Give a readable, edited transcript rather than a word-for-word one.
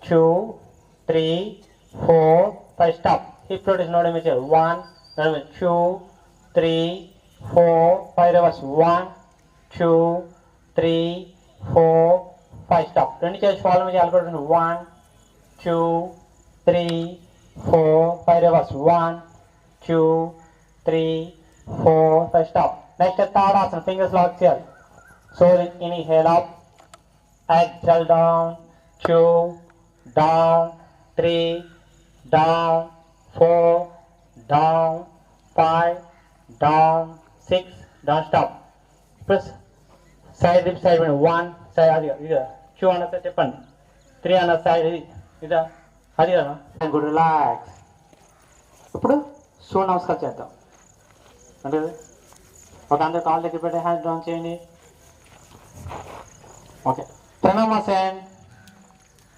2, 3, 4, 5. Stop. Hip rotation no damage here. 1, 2, 3, 4, 5. Reverse. 1, 2, 3, 4, 5. Stop. Don't change. Follow me. 1, 2, 3, 4, 5. Reverse. 1, 2, 3, 4, 5. Stop. Next third asana. Fingers locked here. So inhale up. Exhale down. 2, down, 3, down, 4, down, 5, down, 6, down. Stop. Press side hip side 1 side adi 2 on the tip 3 on the side ida adi and good relax. ఇప్పుడు సూర్య నమస్కారం చేద్దాం అంటే ఒక అందరు కాళ్ళ దగ్గర పెట్టి hand down చేయండి. ఓకే ప్రణామాసన్.